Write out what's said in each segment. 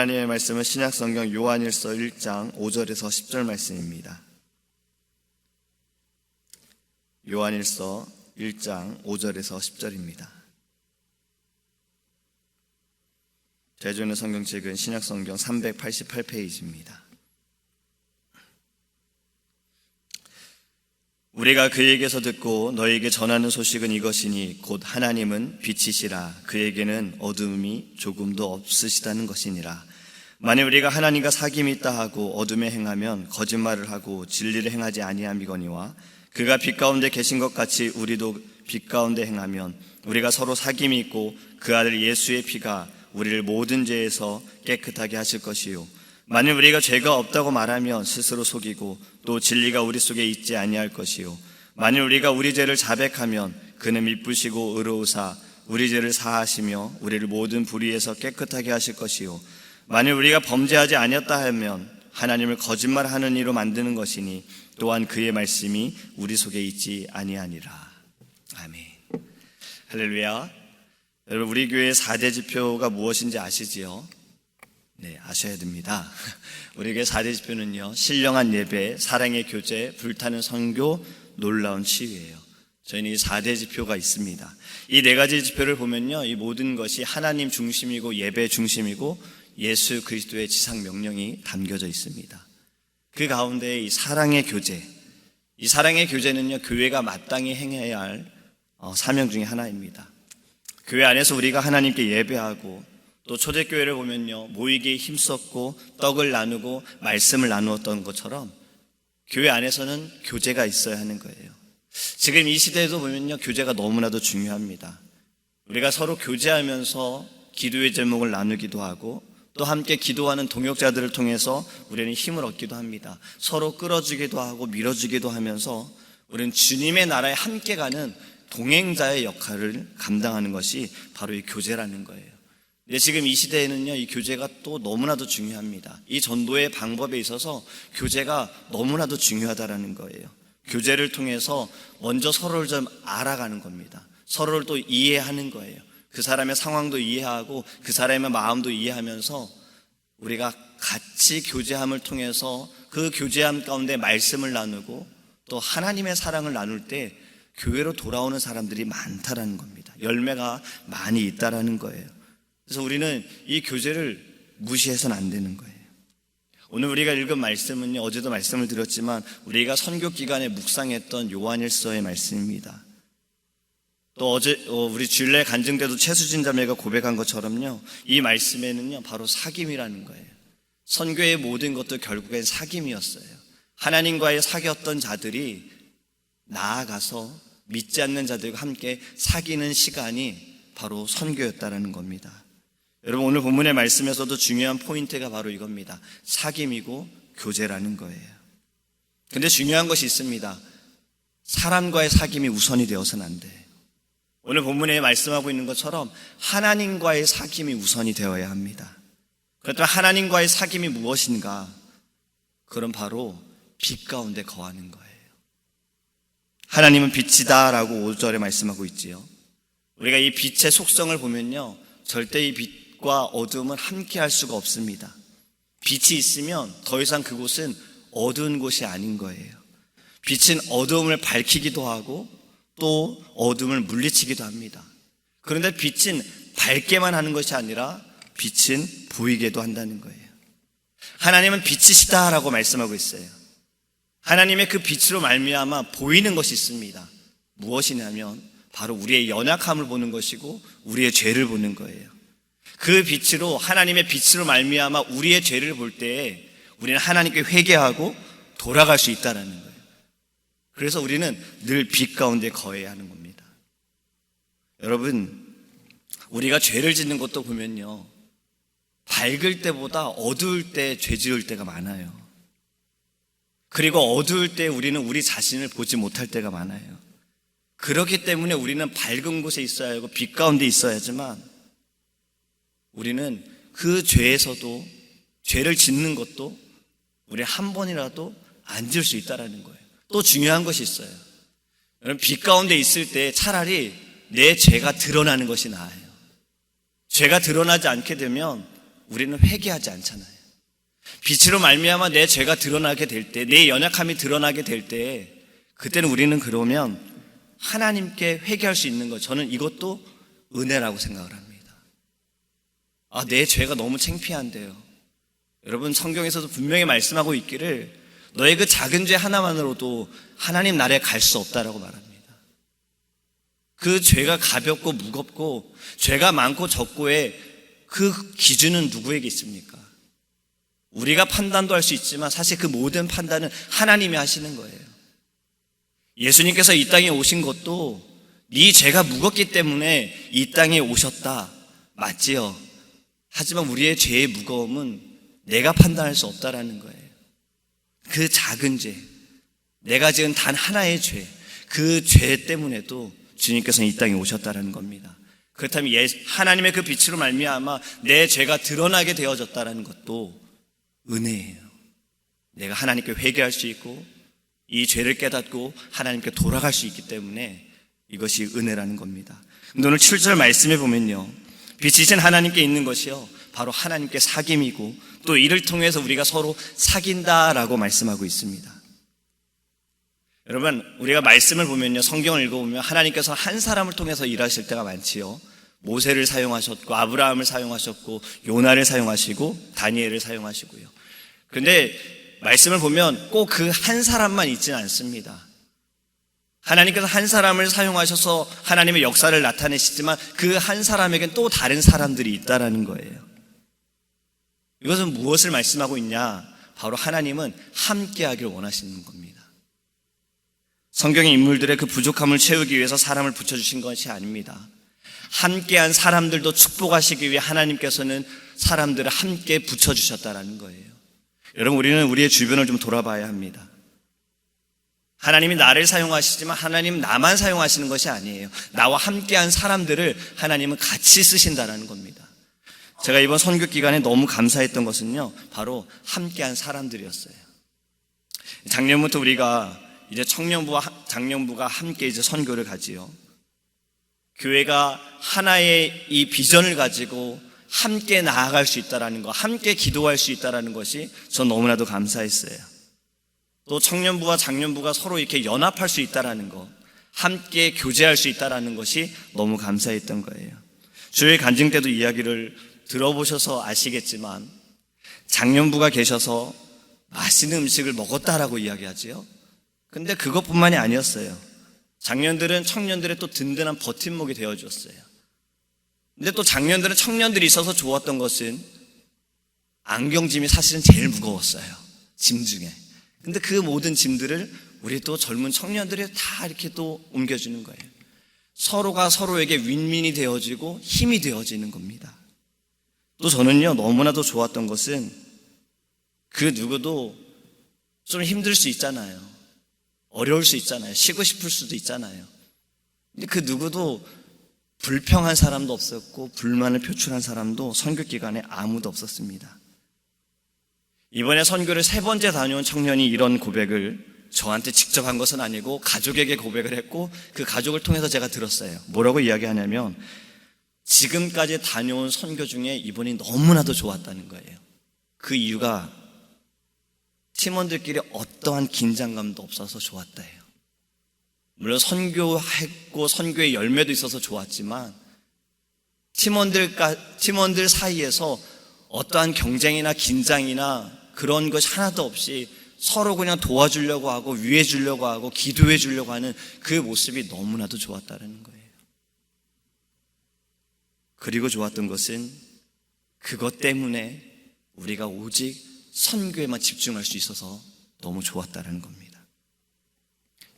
하나님의 말씀은 신약성경 요한일서 1장 5절에서 10절 말씀입니다. 요한일서 1장 5절에서 10절입니다. 제가 있는 성경책은 신약성경 388페이지입니다. 우리가 그에게서 듣고 너에게 전하는 소식은 이것이니 곧 하나님은 빛이시라 그에게는 어둠이 조금도 없으시다는 것이니라. 만일 우리가 하나님과 사귐이 있다 하고 어둠에 행하면 거짓말을 하고 진리를 행하지 아니함이거니와 그가 빛 가운데 계신 것 같이 우리도 빛 가운데 행하면 우리가 서로 사귐이 있고 그 아들 예수의 피가 우리를 모든 죄에서 깨끗하게 하실 것이요 만일 우리가 죄가 없다고 말하면 스스로 속이고 또 진리가 우리 속에 있지 아니할 것이요 만일 우리가 우리 죄를 자백하면 그는 미쁘시고 의로우사 우리 죄를 사하시며 우리를 모든 불의에서 깨끗하게 하실 것이요 만일 우리가 범죄하지 아니었다 하면 하나님을 거짓말하는 이로 만드는 것이니 또한 그의 말씀이 우리 속에 있지 아니하니라. 아멘. 할렐루야. 여러분, 우리 교회의 4대 지표가 무엇인지 아시지요? 네, 아셔야 됩니다. 우리 교회 4대 지표는요, 신령한 예배, 사랑의 교제, 불타는 선교, 놀라운 치유예요. 저희는 이 4대 지표가 있습니다. 이 4가지 지표를 보면요, 이 모든 것이 하나님 중심이고 예배 중심이고 예수 그리스도의 지상 명령이 담겨져 있습니다. 그 가운데 이 사랑의 교제, 이 사랑의 교제는요, 교회가 마땅히 행해야 할 사명 중에 하나입니다. 교회 안에서 우리가 하나님께 예배하고 또 초대교회를 보면요, 모이기에 힘썼고 떡을 나누고 말씀을 나누었던 것처럼 교회 안에서는 교제가 있어야 하는 거예요. 지금 이 시대에도 보면요, 교제가 너무나도 중요합니다. 우리가 서로 교제하면서 기도의 제목을 나누기도 하고 또 함께 기도하는 동역자들을 통해서 우리는 힘을 얻기도 합니다. 서로 끌어주기도 하고 밀어주기도 하면서 우리는 주님의 나라에 함께 가는 동행자의 역할을 감당하는 것이 바로 이 교제라는 거예요. 근데 지금 이 시대에는요, 이 교제가 또 너무나도 중요합니다. 이 전도의 방법에 있어서 교제가 너무나도 중요하다라는 거예요. 교제를 통해서 먼저 서로를 좀 알아가는 겁니다. 서로를 또 이해하는 거예요. 그 사람의 상황도 이해하고 그 사람의 마음도 이해하면서 우리가 같이 교제함을 통해서 그 교제함 가운데 말씀을 나누고 또 하나님의 사랑을 나눌 때 교회로 돌아오는 사람들이 많다라는 겁니다. 열매가 많이 있다라는 거예요. 그래서 우리는 이 교제를 무시해서는 안 되는 거예요. 오늘 우리가 읽은 말씀은요, 어제도 말씀을 드렸지만 우리가 선교 기간에 묵상했던 요한일서의 말씀입니다. 또 어제 우리 주일날 간증 때도 최수진 자매가 고백한 것처럼요, 이 말씀에는요 바로 사귐이라는 거예요. 선교의 모든 것도 결국엔 사귐이었어요. 하나님과의 사귀었던 자들이 나아가서 믿지 않는 자들과 함께 사귀는 시간이 바로 선교였다라는 겁니다. 여러분, 오늘 본문의 말씀에서도 중요한 포인트가 바로 이겁니다. 사귐이고 교제라는 거예요. 근데 중요한 것이 있습니다. 사람과의 사귐이 우선이 되어서는 안 돼요. 오늘 본문에 말씀하고 있는 것처럼 하나님과의 사귐이 우선이 되어야 합니다. 그렇다면 하나님과의 사귐이 무엇인가? 그럼 바로 빛 가운데 거하는 거예요. 하나님은 빛이다 라고 5절에 말씀하고 있지요. 우리가 이 빛의 속성을 보면요, 절대 이 빛과 어둠은 함께 할 수가 없습니다. 빛이 있으면 더 이상 그곳은 어두운 곳이 아닌 거예요. 빛은 어두움을 밝히기도 하고 또 어둠을 물리치기도 합니다. 그런데 빛은 밝게만 하는 것이 아니라 빛은 보이게도 한다는 거예요. 하나님은 빛이시다라고 말씀하고 있어요. 하나님의 그 빛으로 말미암아 보이는 것이 있습니다. 무엇이냐면 바로 우리의 연약함을 보는 것이고 우리의 죄를 보는 거예요. 그 빛으로, 하나님의 빛으로 말미암아 우리의 죄를 볼 때에 우리는 하나님께 회개하고 돌아갈 수 있다는 거예요. 그래서 우리는 늘 빛 가운데 거해야 하는 겁니다. 여러분, 우리가 죄를 짓는 것도 보면요, 밝을 때보다 어두울 때 죄 지을 때가 많아요. 그리고 어두울 때 우리는 우리 자신을 보지 못할 때가 많아요. 그렇기 때문에 우리는 밝은 곳에 있어야 하고 빛 가운데 있어야지만 우리는 그 죄에서도, 죄를 짓는 것도 우리 한 번이라도 안 지을 수 있다는 거예요. 또 중요한 것이 있어요. 여러분, 빛 가운데 있을 때 차라리 내 죄가 드러나는 것이 나아요. 죄가 드러나지 않게 되면 우리는 회개하지 않잖아요. 빛으로 말미암아 내 죄가 드러나게 될 때, 내 연약함이 드러나게 될 때, 그때는 우리는 그러면 하나님께 회개할 수 있는 것, 저는 이것도 은혜라고 생각을 합니다. 내 죄가 너무 창피한데요. 여러분, 성경에서도 분명히 말씀하고 있기를 너의 그 작은 죄 하나만으로도 하나님 나라에 갈 수 없다라고 말합니다. 그 죄가 가볍고 무겁고 죄가 많고 적고의 그 기준은 누구에게 있습니까? 우리가 판단도 할 수 있지만 사실 그 모든 판단은 하나님이 하시는 거예요. 예수님께서 이 땅에 오신 것도 네 죄가 무겁기 때문에 이 땅에 오셨다, 맞지요? 하지만 우리의 죄의 무거움은 내가 판단할 수 없다라는 거예요. 그 작은 죄, 내가 지은 단 하나의 죄, 그 죄 때문에도 주님께서는 이 땅에 오셨다라는 겁니다. 그렇다면 하나님의 그 빛으로 말미암아 내 죄가 드러나게 되어졌다라는 것도 은혜예요. 내가 하나님께 회개할 수 있고 이 죄를 깨닫고 하나님께 돌아갈 수 있기 때문에 이것이 은혜라는 겁니다. 오늘 7절 말씀해 보면요, 빛이신 하나님께 있는 것이요 바로 하나님께 사귐이고 또 이를 통해서 우리가 서로 사귄다라고 말씀하고 있습니다. 여러분, 우리가 말씀을 보면요, 성경을 읽어보면 하나님께서 한 사람을 통해서 일하실 때가 많지요. 모세를 사용하셨고 아브라함을 사용하셨고 요나를 사용하시고 다니엘을 사용하시고요. 그런데 말씀을 보면 꼭 그 한 사람만 있지는 않습니다. 하나님께서 한 사람을 사용하셔서 하나님의 역사를 나타내시지만 그 한 사람에겐 또 다른 사람들이 있다라는 거예요. 이것은 무엇을 말씀하고 있냐? 바로 하나님은 함께하길 원하시는 겁니다. 성경의 인물들의 그 부족함을 채우기 위해서 사람을 붙여주신 것이 아닙니다. 함께한 사람들도 축복하시기 위해 하나님께서는 사람들을 함께 붙여주셨다라는 거예요. 여러분, 우리는 우리의 주변을 좀 돌아봐야 합니다. 하나님이 나를 사용하시지만 하나님은 나만 사용하시는 것이 아니에요. 나와 함께한 사람들을 하나님은 같이 쓰신다라는 겁니다. 제가 이번 선교 기간에 너무 감사했던 것은요, 바로 함께한 사람들이었어요. 작년부터 우리가 이제 청년부와 장년부가 함께 이제 선교를 가지요. 교회가 하나의 이 비전을 가지고 함께 나아갈 수 있다라는 것, 함께 기도할 수 있다라는 것이 전 너무나도 감사했어요. 또 청년부와 장년부가 서로 이렇게 연합할 수 있다라는 것, 함께 교제할 수 있다라는 것이 너무 감사했던 거예요. 주일 간증 때도 이야기를 들어보셔서 아시겠지만 장년부가 계셔서 맛있는 음식을 먹었다라고 이야기하지요. 근데 그것뿐만이 아니었어요. 장년들은 청년들의 또 든든한 버팀목이 되어주었어요. 근데 또 장년들은 청년들이 있어서 좋았던 것은 안경짐이 사실은 제일 무거웠어요. 짐 중에. 근데 그 모든 짐들을 우리 또 젊은 청년들이 다 이렇게 또 옮겨주는 거예요. 서로가 서로에게 윈윈이 되어지고 힘이 되어지는 겁니다. 또 저는요, 너무나도 좋았던 것은 그 누구도 좀 힘들 수 있잖아요. 어려울 수 있잖아요. 쉬고 싶을 수도 있잖아요. 근데 그 누구도 불평한 사람도 없었고 불만을 표출한 사람도 선교 기간에 아무도 없었습니다. 이번에 선교를 3번째 다녀온 청년이 이런 고백을 저한테 직접 한 것은 아니고 가족에게 고백을 했고 그 가족을 통해서 제가 들었어요. 뭐라고 이야기하냐면 지금까지 다녀온 선교 중에 이번이 너무나도 좋았다는 거예요. 그 이유가 팀원들끼리 어떠한 긴장감도 없어서 좋았다예요. 물론 선교했고 선교의 열매도 있어서 좋았지만 팀원들 사이에서 어떠한 경쟁이나 긴장이나 그런 것이 하나도 없이 서로 그냥 도와주려고 하고 위해 주려고 하고 기도해 주려고 하는 그 모습이 너무나도 좋았다는 거예요. 그리고 좋았던 것은 그것 때문에 우리가 오직 선교에만 집중할 수 있어서 너무 좋았다는 겁니다.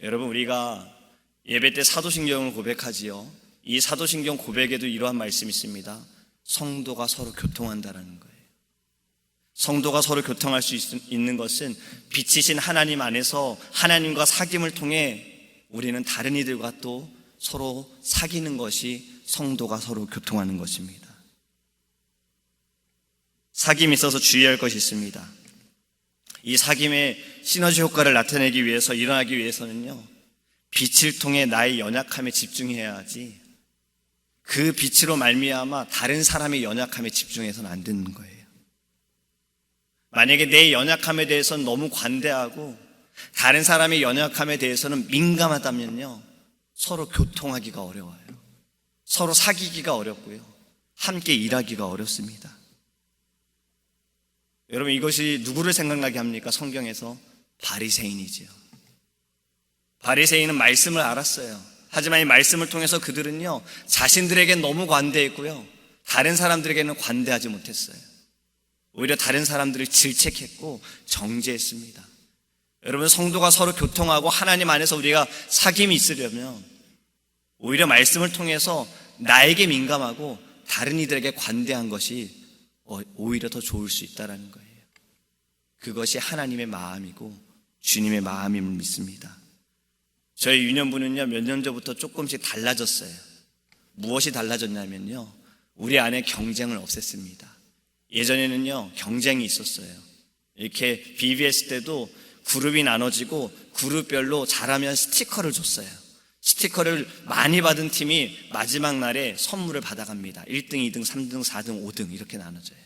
여러분, 우리가 예배 때 사도신경을 고백하지요. 이 사도신경 고백에도 이러한 말씀이 있습니다. 성도가 서로 교통한다는 거예요. 성도가 서로 교통할 수 있는 것은 빛이신 하나님 안에서 하나님과 사귐을 통해 우리는 다른 이들과 또 서로 사귀는 것이 성도가 서로 교통하는 것입니다. 사귐이 있어서 주의할 것이 있습니다. 이 사귐의 시너지 효과를 나타내기 위해서, 일어나기 위해서는요, 빛을 통해 나의 연약함에 집중해야 하지 그 빛으로 말미암아 다른 사람의 연약함에 집중해서는 안 되는 거예요. 만약에 내 연약함에 대해서는 너무 관대하고 다른 사람의 연약함에 대해서는 민감하다면요, 서로 교통하기가 어려워요. 서로 사귀기가 어렵고요, 함께 일하기가 어렵습니다. 여러분, 이것이 누구를 생각나게 합니까? 성경에서 바리새인이지요. 바리새인은 말씀을 알았어요. 하지만 이 말씀을 통해서 그들은요, 자신들에겐 너무 관대했고요, 다른 사람들에게는 관대하지 못했어요. 오히려 다른 사람들을 질책했고 정죄했습니다. 여러분, 성도가 서로 교통하고 하나님 안에서 우리가 사귐이 있으려면 오히려 말씀을 통해서 나에게 민감하고 다른 이들에게 관대한 것이 오히려 더 좋을 수 있다는 거예요. 그것이 하나님의 마음이고 주님의 마음임을 믿습니다. 저희 유년부는요, 몇 년 전부터 조금씩 달라졌어요. 무엇이 달라졌냐면요, 우리 안에 경쟁을 없앴습니다. 예전에는요, 경쟁이 있었어요. 이렇게 BBS 때도 그룹이 나눠지고 그룹별로 잘하면 스티커를 줬어요. 스티커를 많이 받은 팀이 마지막 날에 선물을 받아갑니다. 1등, 2등, 3등, 4등, 5등 이렇게 나눠져요.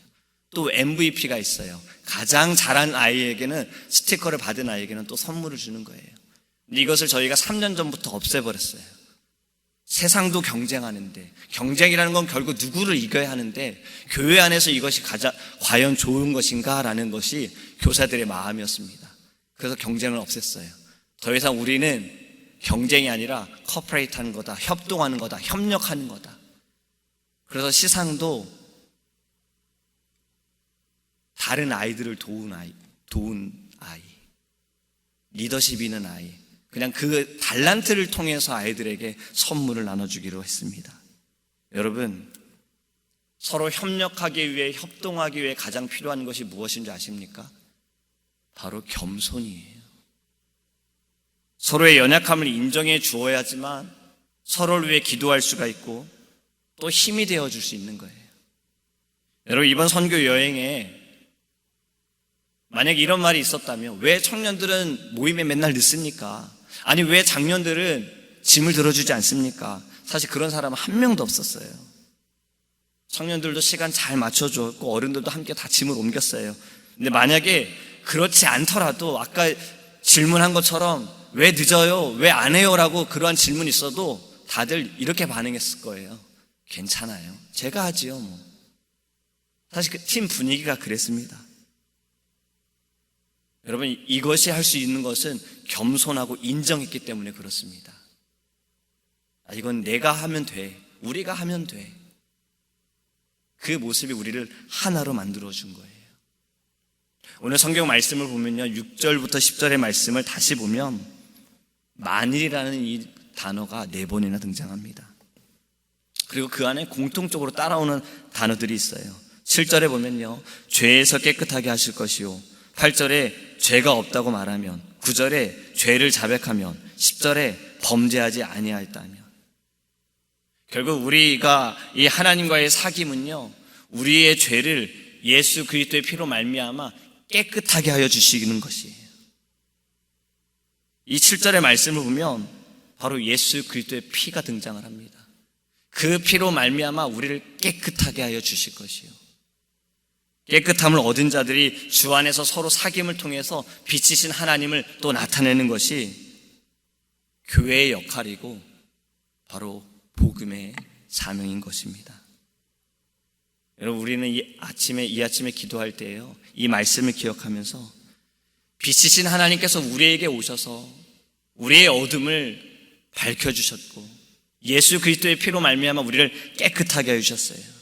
또 MVP가 있어요. 가장 잘한 아이에게는, 스티커를 받은 아이에게는 또 선물을 주는 거예요. 근데 이것을 저희가 3년 전부터 없애버렸어요. 세상도 경쟁하는데, 경쟁이라는 건 결국 누구를 이겨야 하는데 교회 안에서 이것이 과연 좋은 것인가라는 것이 교사들의 마음이었습니다. 그래서 경쟁을 없앴어요. 더 이상 우리는 경쟁이 아니라 커퍼레이트하는 거다, 협동하는 거다, 협력하는 거다. 그래서 시상도 다른 아이들을 도운 아이, 리더십 있는 아이, 그냥 그 달란트를 통해서 아이들에게 선물을 나눠주기로 했습니다. 여러분, 서로 협력하기 위해, 협동하기 위해 가장 필요한 것이 무엇인지 아십니까? 바로 겸손이에요. 서로의 연약함을 인정해 주어야지만 서로를 위해 기도할 수가 있고 또 힘이 되어줄 수 있는 거예요. 여러분, 이번 선교 여행에 만약 이런 말이 있었다면, 왜 청년들은 모임에 맨날 늦습니까? 아니, 왜 장년들은 짐을 들어주지 않습니까? 사실 그런 사람은 한 명도 없었어요. 청년들도 시간 잘 맞춰줬고 어른들도 함께 다 짐을 옮겼어요. 근데 만약에 그렇지 않더라도 아까 질문한 것처럼 왜 늦어요? 왜 안 해요? 라고 그러한 질문이 있어도 다들 이렇게 반응했을 거예요. 괜찮아요, 제가 하지요 뭐. 사실 그 팀 분위기가 그랬습니다. 여러분, 이것이 할 수 있는 것은 겸손하고 인정했기 때문에 그렇습니다. 이건 내가 하면 돼, 우리가 하면 돼. 그 모습이 우리를 하나로 만들어준 거예요. 오늘 성경 말씀을 보면요, 6절부터 10절의 말씀을 다시 보면 만일이라는 이 단어가 4번이나 등장합니다. 그리고 그 안에 공통적으로 따라오는 단어들이 있어요. 7절에 보면요, 죄에서 깨끗하게 하실 것이요, 8절에 죄가 없다고 말하면, 9절에 죄를 자백하면, 10절에 범죄하지 아니하였다면. 결국 우리가 이 하나님과의 사귐은요, 우리의 죄를 예수 그리스도의 피로 말미암아 깨끗하게 하여 주시는 것이에요. 이 7절의 말씀을 보면 바로 예수 그리스도의 피가 등장을 합니다. 그 피로 말미암아 우리를 깨끗하게 하여 주실 것이요, 깨끗함을 얻은 자들이 주 안에서 서로 사귐을 통해서 빛이신 하나님을 또 나타내는 것이 교회의 역할이고 바로 복음의 사명인 것입니다. 여러분, 우리는 이 아침에 기도할 때에요, 이 말씀을 기억하면서 빛이신 하나님께서 우리에게 오셔서 우리의 어둠을 밝혀주셨고 예수 그리스도의 피로 말미암아 우리를 깨끗하게 해주셨어요.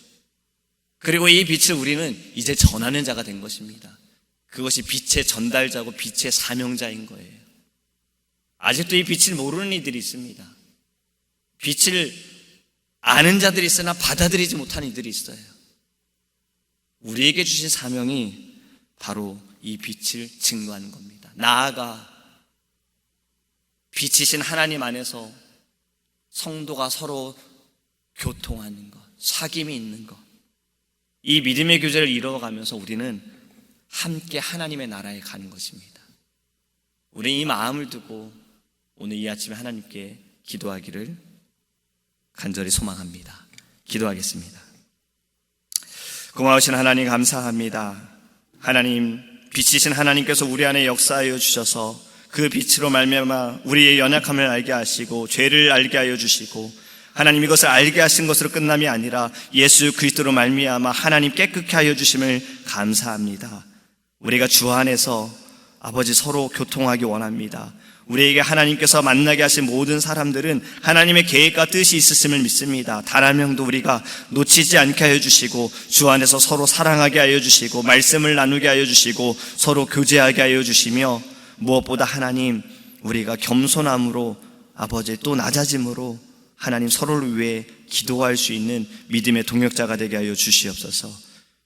그리고 이 빛을 우리는 이제 전하는 자가 된 것입니다. 그것이 빛의 전달자고 빛의 사명자인 거예요. 아직도 이 빛을 모르는 이들이 있습니다. 빛을 아는 자들이 있으나 받아들이지 못하는 이들이 있어요. 우리에게 주신 사명이 바로 이 빛을 증거하는 겁니다. 나아가 빛이신 하나님 안에서 성도가 서로 교통하는 것, 사귐이 있는 것, 이 믿음의 교제를 이루어가면서 우리는 함께 하나님의 나라에 가는 것입니다. 우리는 이 마음을 두고 오늘 이 아침에 하나님께 기도하기를 간절히 소망합니다. 기도하겠습니다. 고마우신 하나님, 감사합니다. 하나님, 빛이신 하나님께서 우리 안에 역사하여 주셔서 그 빛으로 말미암아 우리의 연약함을 알게 하시고 죄를 알게 하여 주시고, 하나님 이것을 알게 하신 것으로 끝남이 아니라 예수 그리스도로 말미암아 하나님 깨끗게 하여 주심을 감사합니다. 우리가 주 안에서 아버지 서로 교통하기 원합니다. 우리에게 하나님께서 만나게 하신 모든 사람들은 하나님의 계획과 뜻이 있으심을 믿습니다. 단 한 명도 우리가 놓치지 않게 하여 주시고, 주 안에서 서로 사랑하게 하여 주시고, 말씀을 나누게 하여 주시고, 서로 교제하게 하여 주시며, 무엇보다 하나님, 우리가 겸손함으로 아버지 또 낮아짐으로 하나님 서로를 위해 기도할 수 있는 믿음의 동역자가 되게 하여 주시옵소서.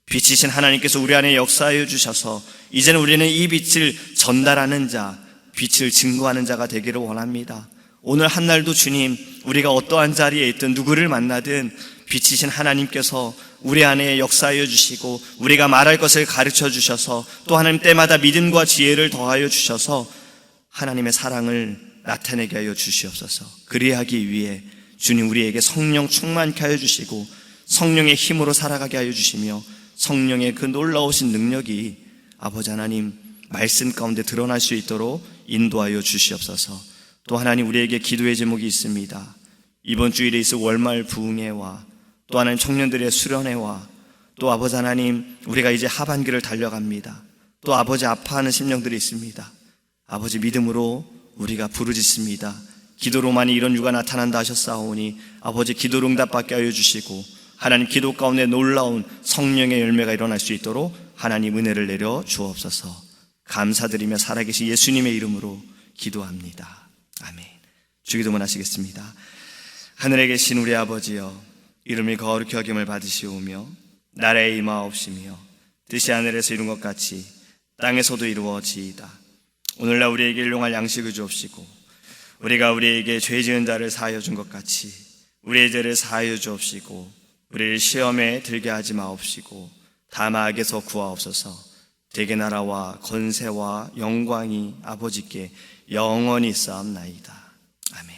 빛이신 하나님께서 우리 안에 역사하여 주셔서 이제는 우리는 이 빛을 전달하는 자, 빛을 증거하는 자가 되기를 원합니다. 오늘 한날도 주님, 우리가 어떠한 자리에 있든 누구를 만나든 빛이신 하나님께서 우리 안에 역사하여 주시고, 우리가 말할 것을 가르쳐 주셔서, 또 하나님 때마다 믿음과 지혜를 더하여 주셔서 하나님의 사랑을 나타내게 하여 주시옵소서. 그리하기 위해 주님 우리에게 성령 충만케 하여 주시고, 성령의 힘으로 살아가게 하여 주시며, 성령의 그 놀라우신 능력이 아버지 하나님 말씀 가운데 드러날 수 있도록 인도하여 주시옵소서. 또 하나님, 우리에게 기도의 제목이 있습니다. 이번 주일에 있을 월말 부흥회와 또 하나님 청년들의 수련회와 또 아버지 하나님, 우리가 이제 하반기를 달려갑니다. 또 아버지 아파하는 심령들이 있습니다. 아버지 믿음으로 우리가 부르짖습니다. 기도로만이 이런 유가 나타난다 하셨사오니 아버지 기도로 응답받게 하여 주시고, 하나님 기도 가운데 놀라운 성령의 열매가 일어날 수 있도록 하나님 은혜를 내려 주옵소서. 감사드리며 살아계신 예수님의 이름으로 기도합니다. 아멘. 주기도문 하시겠습니다. 하늘에 계신 우리 아버지여, 이름이 거룩히 여김을 받으시오며 나라에 임하옵시며 뜻이 하늘에서 이룬 것 같이 땅에서도 이루어지이다. 오늘날 우리에게 일용할 양식을 주옵시고, 우리가 우리에게 죄 지은 자를 사하여 준 것 같이 우리의 죄를 사하여 주옵시고, 우리를 시험에 들게 하지 마옵시고 다만 악에서 구하옵소서. 대개 나라와 권세와 영광이 아버지께 영원히 쌓옵나이다. 아멘.